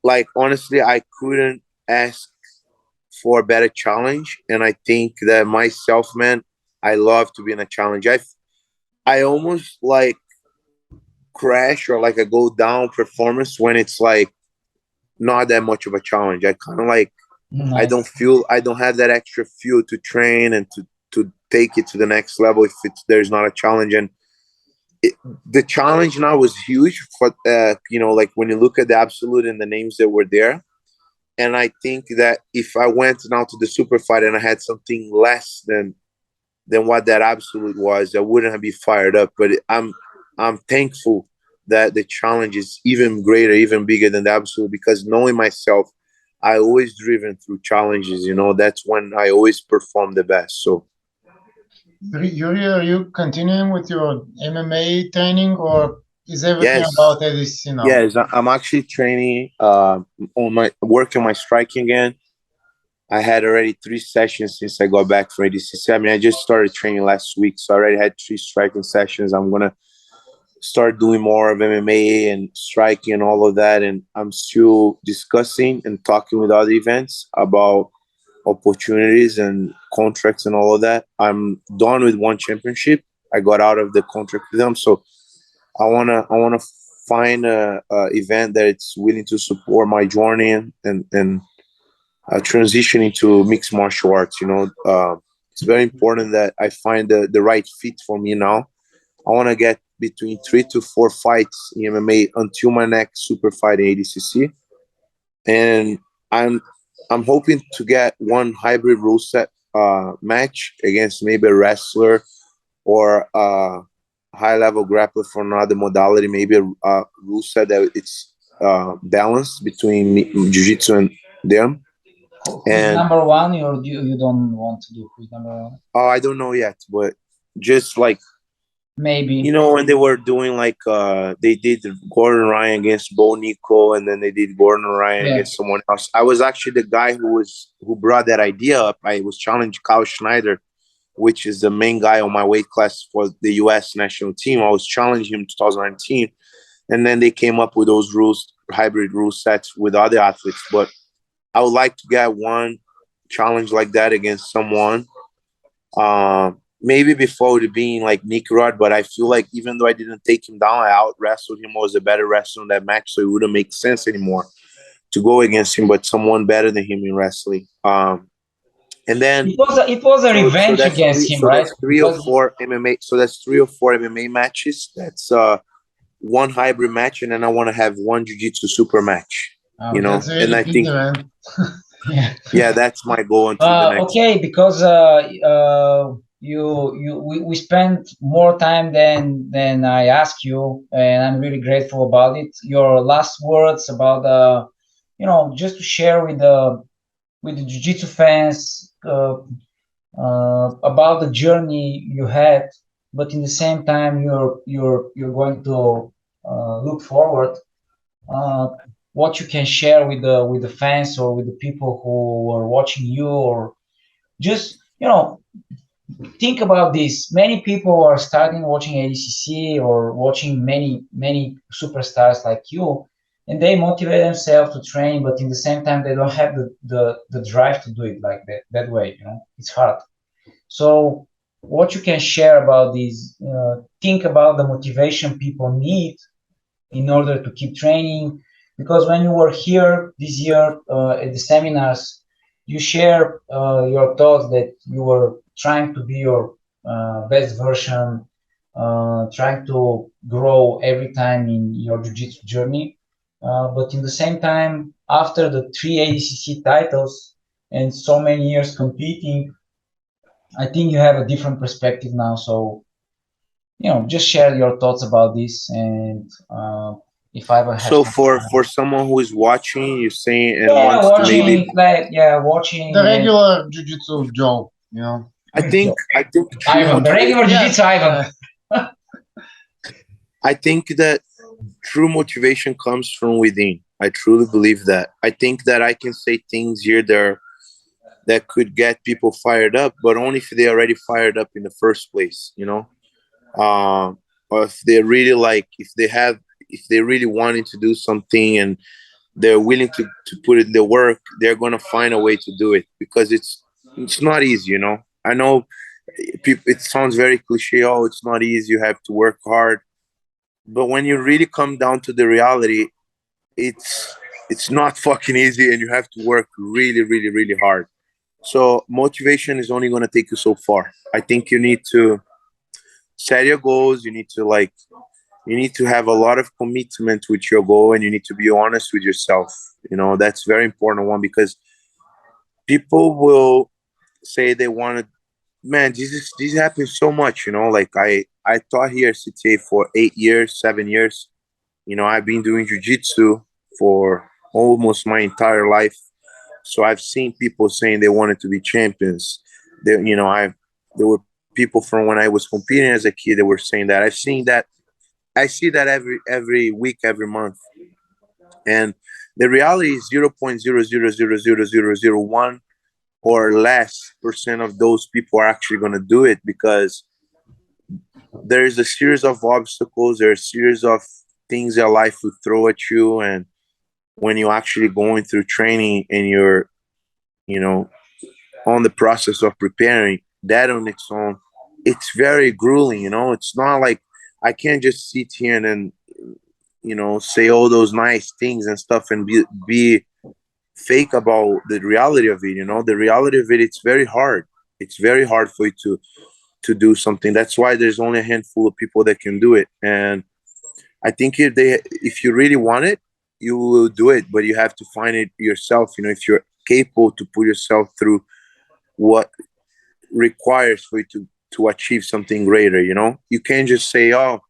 like honestly, I couldn't ask for a better challenge. And I think that myself, man, I love to be in a challenge. I almost like crash or like a go down performance when it's like not that much of a challenge. I kind of like I don't have that extra fuel to train and to take it to the next level if there's not a challenge. And the challenge now was huge for like when you look at the absolute and the names that were there. And I think that if I went now to the super fight and I had something less than what that absolute was, I wouldn't have been fired up. But I'm thankful that the challenge is even greater, even bigger than the absolute, because knowing myself, I always driven through challenges. That's when I always perform the best. So, Yuri, are you continuing with your MMA training, or is everything about ADCC now? Yes, I'm actually training working on my striking again. I had already 3 sessions since I got back from ADCC. I mean, I just started training last week, so I already had 3 striking sessions. I'm going to start doing more of MMA and striking and all of that. And I'm still discussing and talking with other events about opportunities and contracts and all of that. I'm done with one championship. I got out of the contract with them, so I wanna find a event that it's willing to support my journey and transition into mixed martial arts. It's very important that I find the right fit for me now. I want to get between 3 to 4 fights in MMA until my next super fight in ADCC, and I'm hoping to get one hybrid rule set match against maybe a wrestler or high-level grappler for another modality, maybe a rule set that it's balanced between jiu-jitsu and them. Who's number one, or you don't want to do who's number one? Oh, I don't know yet, but just like maybe when they were doing like they did Gordon Ryan against Bo Nico, and then they did Gordon Ryan against someone else. I was actually the guy who brought that idea up. I was challenging Kyle Schneider, which is the main guy on my weight class for the U.S. national team. I was challenging him in 2019, and then they came up with those hybrid rule sets with other athletes. But I would like to get one challenge like that against someone. Maybe before it being like Nick Rod, but I feel like even though I didn't take him down, I out wrestled him. I was a better wrestler in that match, so it wouldn't make sense anymore to go against him, but someone better than him in wrestling. And then it was a revenge against him, right? That's 3 or 4 MMA. So that's 3 or 4 MMA matches. That's one hybrid match, and then I want to have one jiu-jitsu super match. You know, really and I think yeah, that's my goal until the next. Okay, because we spent more time than I asked you, and I'm really grateful about it. Your last words about just to share with the jiu-jitsu fans about the journey you had, but in the same time you're going to look forward. What you can share with the fans or with the people who are watching you, or just think about this. Many people are starting watching ADCC or watching many superstars like you, and they motivate themselves to train, but in the same time they don't have the drive to do it like that way. It's hard. So what you can share about this, think about the motivation people need in order to keep training, because when you were here this year at the seminars, you share your thoughts that you were trying to be your best version, trying to grow every time in your jiu-jitsu journey. But in the same time, after the 3 ADCC titles and so many years competing, I think you have a different perspective now. So, just share your thoughts about this. And if I ever have so for someone who is watching, you're saying, and wants watching, to maybe watching the regular jiu-jitsu Joe, I think Ivan, the regular jiu-jitsu Ivan. I think that true motivation comes from within. I truly believe that. I think that I can say things here that could get people fired up, but only if they're already fired up in the first place, or if they really if they really wanting to do something and they're willing to put in the work, they're going to find a way to do it, because it's not easy. I know people, it sounds very cliche. Oh, it's not easy. You have to work hard. But when you really come down to the reality, it's not fucking easy, and you have to work really, really, really hard. So motivation is only going to take you so far. I think you need to set your goals. You need to have a lot of commitment with your goal, and you need to be honest with yourself. That's very important one, because people will say they want to, man, this happens so much, like I taught here at CTA for 8 years, 7 years. I've been doing jiu-jitsu for almost my entire life. So I've seen people saying they wanted to be champions. There were people from when I was competing as a kid that were saying that. I've seen that. I see that every week, every month. And the reality is 0.0000001 or less % of those people are actually going to do it, because there is a series of obstacles. There are a series of things that life will throw at you. And when you're actually going through training and you're, on the process of preparing, that on its own, it's very grueling. It's not like I can't just sit here and then, say all those nice things and stuff and be fake about the reality of it. The reality of it, it's very hard. It's very hard for you to do something. That's why there's only a handful of people that can do it. And I think if you really want it, you will do it, but you have to find it yourself. If you're capable to put yourself through what requires for you to achieve something greater. You can't just say, oh,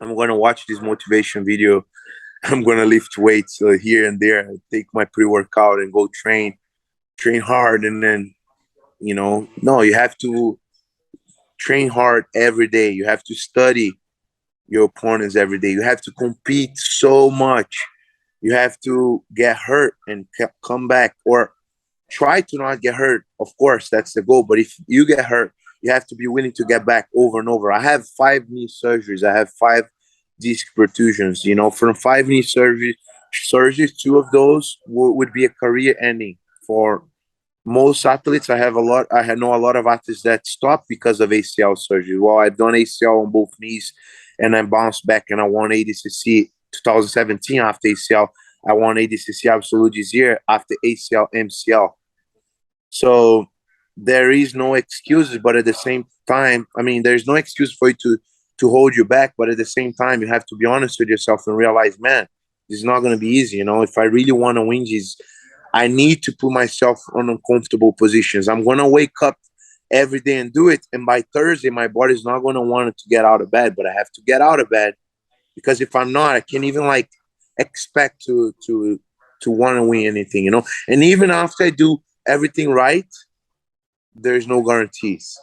I'm going to watch this motivation video, I'm going to lift weights here and there, take my pre-workout and go train hard. And then, no, you have to train hard every day. You have to study your opponents every day. You have to compete so much. You have to get hurt and come back, or try to not get hurt. Of course, that's the goal. But if you get hurt, you have to be willing to get back over and over. I have 5 knee surgeries. I have 5 disc protrusions. From 5 knee surgeries, 2 of those would be a career ending for most athletes, I know a lot of athletes that stop because of ACL surgery. Well, I've done ACL on both knees and I bounced back and I won ADCC 2017 after ACL. I won ADCC Absolute this year after ACL MCL. So there is no excuses, but at the same time, I mean, there's no excuse for you to hold you back, but at the same time, you have to be honest with yourself and realize, man, this is not going to be easy. You know, if I really want to win this, I need to put myself on uncomfortable positions. I'm going to wake up every day and do it. And by Thursday, my body's not going to want to get out of bed, but I have to get out of bed, because if I'm not, I can't even like expect to want to win anything, you know? And even after I do everything right, there's no guarantees.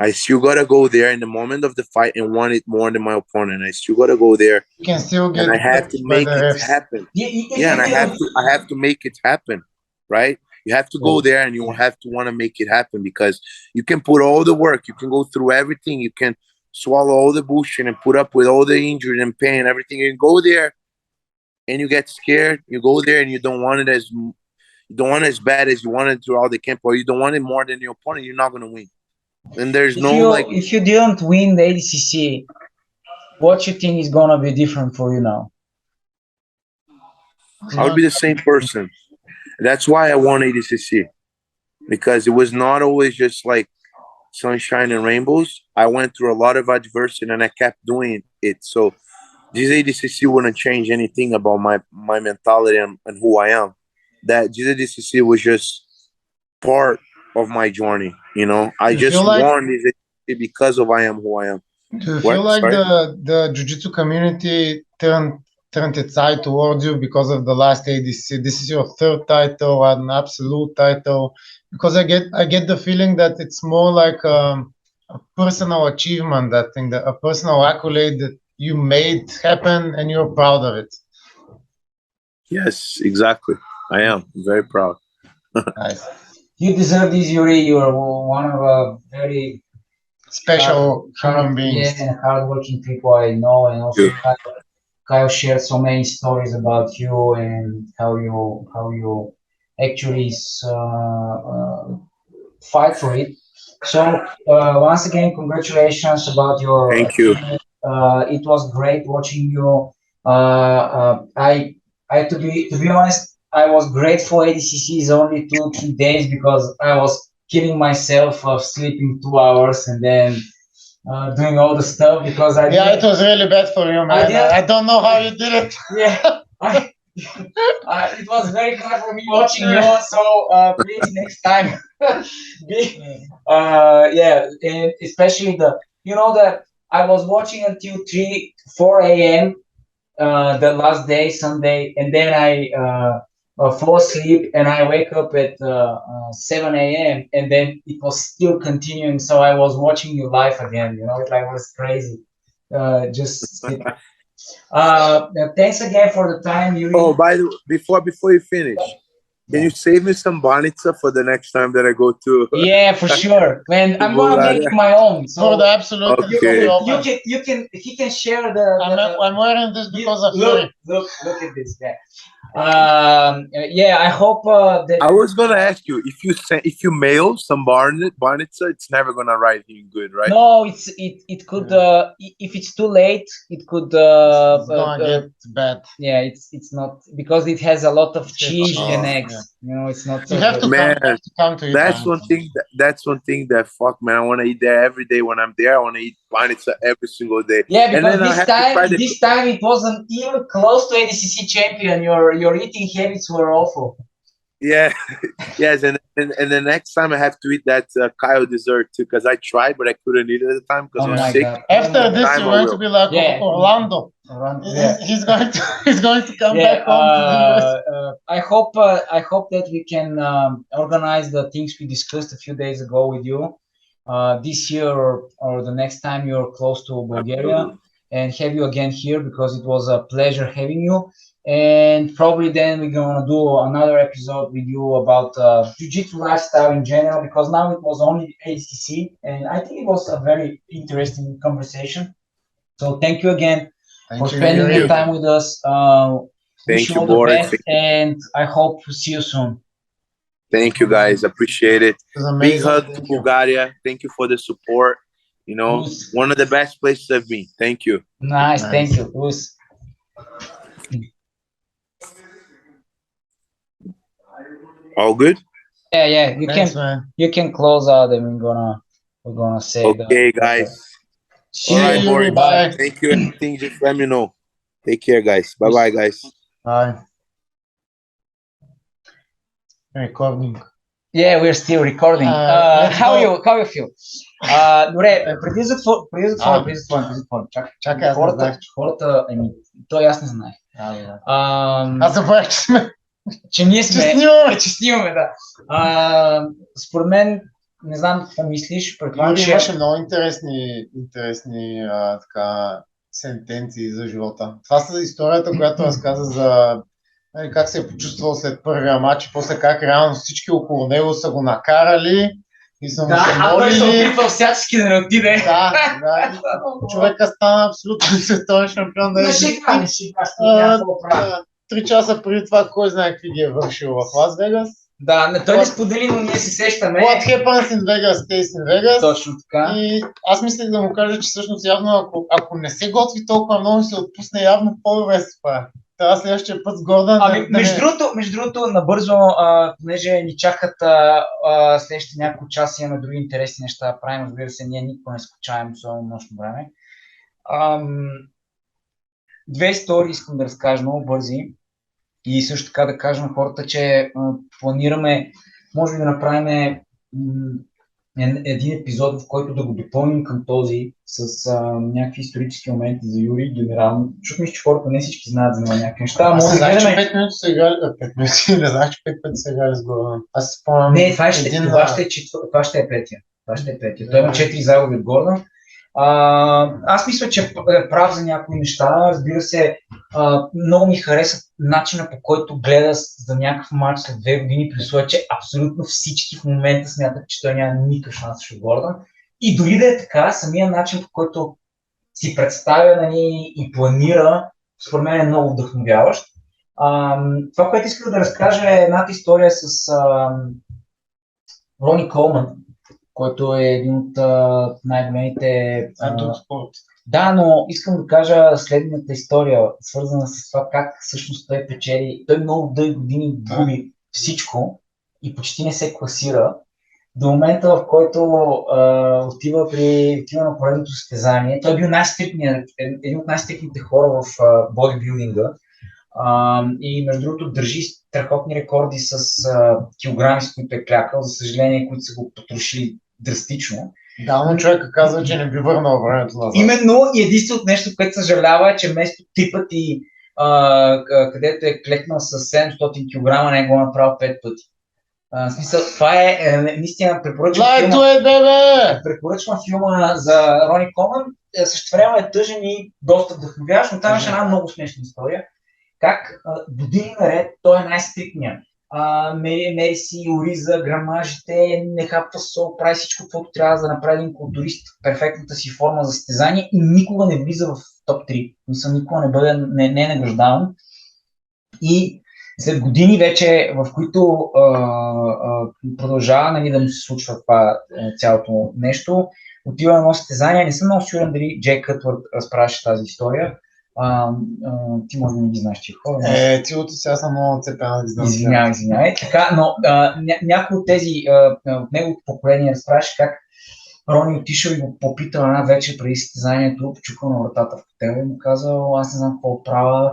I still gotta go there in the moment of the fight and want it more than my opponent. I still gotta go there. You can still get, and I have to make it happen. Yeah, and I have to make it happen, right? You have to go there and you have to want to make it happen, because you can put all the work, you can go through everything, you can swallow all the bullshit and put up with all the injury and pain, everything. You go there and you get scared. You go there and you don't want it as bad as you wanted throughout the camp, or you don't want it more than your opponent. You're not gonna win. And there's if you didn't win the ADCC, what you think is gonna be different for you now? I would be the same person. That's why I won ADCC, because it was not always just like sunshine and rainbows. I went through a lot of adversity and I kept doing it. So this ADCC wouldn't change anything about my mentality and who I am. That this ADCC was just part of my journey, you know. I just won this ADCC because of I am who I am. Do you feel like the jiu-jitsu community turned its eye towards you because of the last ADCC? This is your third title, an absolute title. Because I get the feeling that it's more like a personal achievement, that thing, that a personal accolade that you made happen and you're proud of it. Yes, exactly. I am very proud. Nice. You deserve this, Yuri. You are one of a very special human beings. Yeah, and hardworking people I know, and also Kyle shared so many stories about you and how you actually fight for it. So once again, congratulations about your. Thank you. It was great watching you. I to be honest, I was grateful ADCC is only 2-3 days, because I was killing myself of sleeping 2 hours and then doing all the stuff, because it was really bad for you, man. I don't know how you did it. Yeah, it was very hard for me watching you. So please next time, and especially that I was watching until 4 a.m. The last day, Sunday, and then I fall asleep and I wake up at 7 a.m. and then it was still continuing. So I was watching you live again. You know, it was crazy. Thanks again for the time, Yuri. Oh, by the way, before you finish, can you save me some bonita for the next time that I go to? Yeah, for sure. Man, I'm gonna make my own. So for the absolute. Okay. He can share the. I'm wearing this because of Yuri. Look at this guy. I hope that I was gonna ask you if you mail some bonita, it's never gonna arrive in good, right? No, it could if it's too late, it could it's gonna get bad. Yeah, it's not, because it has a lot of cheese and eggs. Yeah. You know, it's not. You have to come to it. That's one thing. That's one thing that fuck, man. I want to eat there every day. When I'm there, I want to eat bonita every single day. Yeah, because this time it wasn't even close to ADCC champion. Your eating habits were awful. Yeah, yes, and the next time I have to eat that Kyle dessert too, because I tried, but I couldn't eat it at the time because I was sick. God. After this, you're going to be like Orlando. Yeah. He's going to come back home to the US. I hope that we can organize the things we discussed a few days ago with you this year or the next time you're close to Bulgaria, and have you again here, because it was a pleasure having you. And probably then we're gonna do another episode with you about jiu-jitsu lifestyle in general, because now it was only ADCC, and I think it was a very interesting conversation. So thank you again for spending your time with us. Wish you all the best, and I hope to see you soon. Thank you, guys. Appreciate it. Big amazing. hug to Bulgaria. Thank you for the support. You know, one of the best places I've been. Thank you. Nice. Thank you. All good? Yeah. Thanks, man. You can close out, and we're gonna say. Okay, guys. See you, Yuri. Boys. Bye. Thank you. Anything, just let me know. Take care, guys. Bye, guys. Bye. Recording. Yeah, we're still recording. How you feel? Добре, преди затворим. Чакай, аз не знаех. Хората, той аз не знаех. Аз забравих, че сме. Че ние сме. Че снимаме, да. Според мен, не знам какво мислиш. Юри имаше много интересни така, сентенции за живота. Това са историята, която разказа за как се е почувствал след първия матч и после как реално всички около него са го накарали и са му се молили. Той се опитва всячески да не отиде. Да. Човека стана абсолютно световен шампион. Не шега. 3 часа преди това, кой знае какви ги е вършил в Лас Вегас. Да, той не сподели, но ние се сещаме. What happens in Vegas, stays in Vegas. Точно така. И аз мислех да му кажа, че всъщност явно, ако не се готви толкова много и се отпусне, явно по-добре се това. Трябва следващия път с Гордан. Между другото, набързо, понеже ни чакат следващите няколко часа, имаме други интересни неща да правим, разбира се, ние никога не скучаем, особено нощно време. Две истории искам да разкажа много бързи и също така да кажа на хората, че планираме, може да направим един епизод, в който да го допълним към този с някакви исторически моменти за Юри, генерално. Защото мисля, че хората не всички знаят за него някакви неща. Аз не знаех, че 5 минути са играли. 5 минути, не знаех, че 5 пъти са играли с Гордан. Аз се спомням. Не, това ще е петия. Той има 4 загуби от Гордан. Аз мисля, че е прав за някои неща. Разбира се, много ми хареса начина, по който гледа за някакъв матч след 2 години, при условие, че абсолютно всички в момента смятат, че той няма никакъв шанс срещу Гордан. И дори да е така, самия начин, по който си представя и планира, според мен е много вдъхновяващ. Това, което исках да разкажа е едната история с Рони Колман, който е един от най-големите... спорт. Да, но искам да кажа следната история, свързана с това как всъщност той печели. Той много дълги години губи всичко и почти не се класира. До момента, в който отива на поредното състезание, той е бил един от най-стрикните хора в бодибилдинга. И между другото държи страхотни рекорди с килограми, с които е клякал, за съжаление, които са го потрошили драстично. Да, но човека казва, че не би върнал времето назад. Именно и единственото нещо, което съжалява е, че вместо 3 пъти, където е клекнал с 700 кг, не го направил 5 пъти. В смисъл, това е наистина препоръчвам филма за Рони Колман. Също време е тъжен и доста вдъхновяващ, но там имаше една много смешна история. Как години наред той е най-стрикният. Мери си ориза, грамажите, не хапва сол, прави всичко, което трябва да направи един културист, перфектната си форма за състезание и никога не влиза в топ 3. Никога не е награждаван. И след години вече, в които продължава да му се случва това цялото нещо, отива на едно състезание. Не съм много сигурен дали Джей Кътвърд разправяше тази история. Ти може да не ги знаеш тия хора. Ти от сега съм много цепен да ги знам. Извинявай. Така, но някой от тези от неговото поколение разправяше как Рони отишъл и го попитал една вечер преди състезанието, почукал на вратата в хотела и му казал, аз не знам какво правя,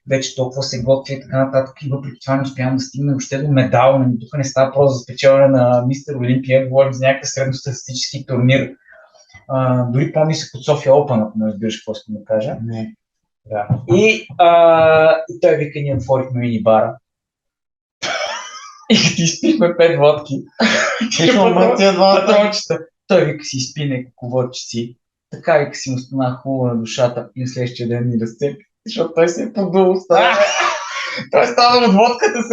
вече толкова се готвя и така нататък и въпреки това не успявам да стигна въобще до медал. Тук не става просто за спечелване на Мистер Олимпия, говорим за някакъв средностатистически турнир. Дори по-нисък от София Open, ако не разбираш какво искам да кажа. Не. Да. И той вика, ние отворихме мини-бара. И ти изпихме 5 водки. Патрончета. Той вика си изпи някакво водче си. Така вика си му стана хубаво на душата и на следващия ден ни разцепи. Защото той се е подул. Той стана от водката,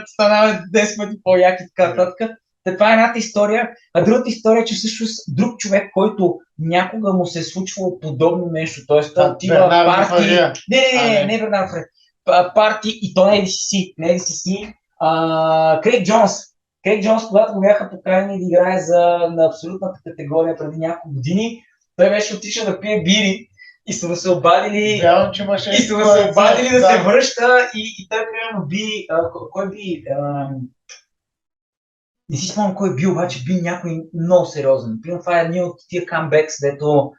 стана 10 пъти по-як и така нататък. Това е едната история, а другата история е, че всъщност друг човек, който някога му се е случвало подобно нещо, т.е. той отива парти... Не Бернард Фред. Парти и то не е ADCC, Крейг Кейк Джонс, когато го бяха поканени да играе на абсолютната категория преди няколко години, той беше отишъл да пие бири и са да се обадили, Вярвам, че имаше да се връща и той примерно кой би, не си спомням кой би, обаче би някой много сериозен. Примерно това е един от тия камбекс, дето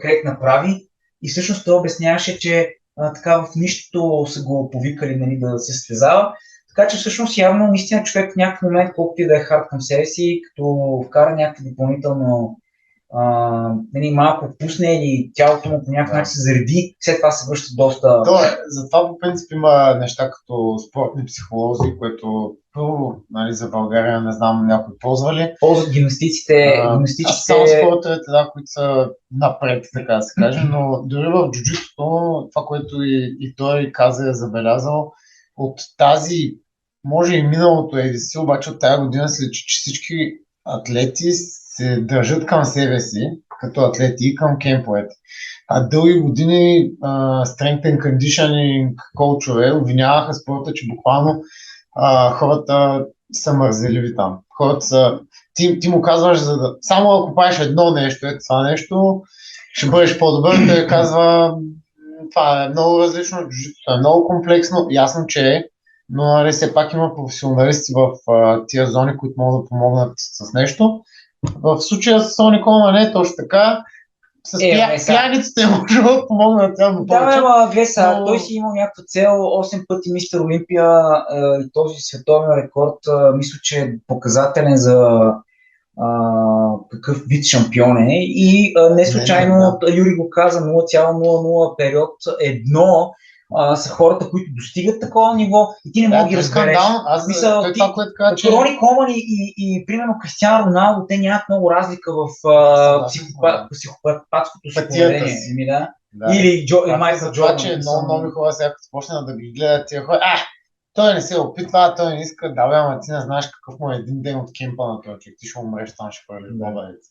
Крейг направи и всъщност той обясняваше, че така в нищото са го повикали, нали, да се състезава. Така че всъщност явно наистина човек в някакъв момент, колкото и да е хард към себе си, като вкара някакво допълнително нали, малко пусне или тялото му по някакъв начин се зареди, след това се връща доста... Затова по принцип има неща като спортни психолози, което първо, нали, за България не знам някой ползвали. Ползват гимнастиците. Само спортовете, да, които са напред, така да се каже, но дори в джуджитото, това, което и той каза, е забелязал, от тази, може и миналото ADCC, обаче от тази година се личи, че всички атлети се държат към себе си, като атлети и към кемповете. А дълги години strength and conditioning коучове обвиняваха спорта, че буквално хората са мързеливи там. Хората са... Ти му казваш, само ако правиш едно нещо, това нещо, ще бъдеш по-добър. Той казва, това е много различно, джуджитото е много комплексно, ясно, че е, но все пак има професионалисти в тия зони, които могат да помогнат с нещо. В случая с Сони Колма не е точно така. С пияниците може да помогнат на тях. Да, гледа, той си имал някаква цел, 8 пъти мистер Олимпия и този световен рекорд, мисля, че е показателен за какъв вид шампион е. И не случайно Юри го каза, 0,00 период 1 са хората, които достигат такова ниво и ти не мога да ги разбереш. Рони Коман и примерно Кристиано Роналдо, те нямат много разлика в психопатското поведение. Или Майкъл Джордан. Това, че много хора сега като почнат да ги гледат тия хора, той не се опитва, той не иска, ама ти не знаеш какъв му е един ден от кемпа на този човек, ти ще умреш, там ще първи глобалец.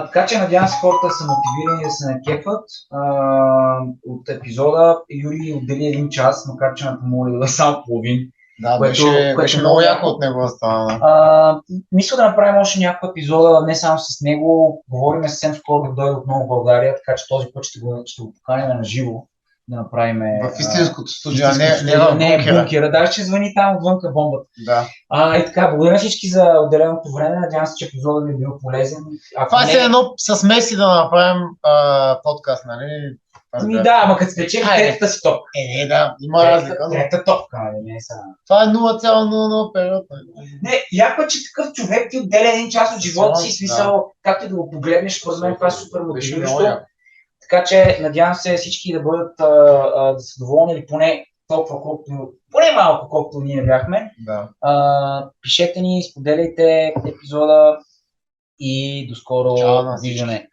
Така че надявам се хората са мотивирани да се накефат от епизода. Юри отдели 1 час, макар че ме помоли да е само половин. Да, беше много яко от него стана. Мисля да направим още някаква епизода, не само с него. Говорим съвсем скоро да дойде отново в България, така че този път ще го поканим на живо. Да направим в истинското студио, не в бункера. Даже ще звъни там отвънка бомбата. Да. И така, благодаря всички за отделеното време. Надявам се, че епизодът ви е бил полезен. Това е едно с Меси да направим подкаст, нали? Да, ама като спечели третата си топка. Да, има разлика. Трета топка, не са. Това е 0,00 период. Не, яко е, че такъв човек ти отделя 1 час от живота си, смисъл, както и да го погледнеш, според мен това е супер мотивиращо. Така че надявам се всички да бъдат да са доволни или поне толкова поне малко колкото ние бяхме. Да. Пишете ни, споделяйте епизода и до скоро виждане.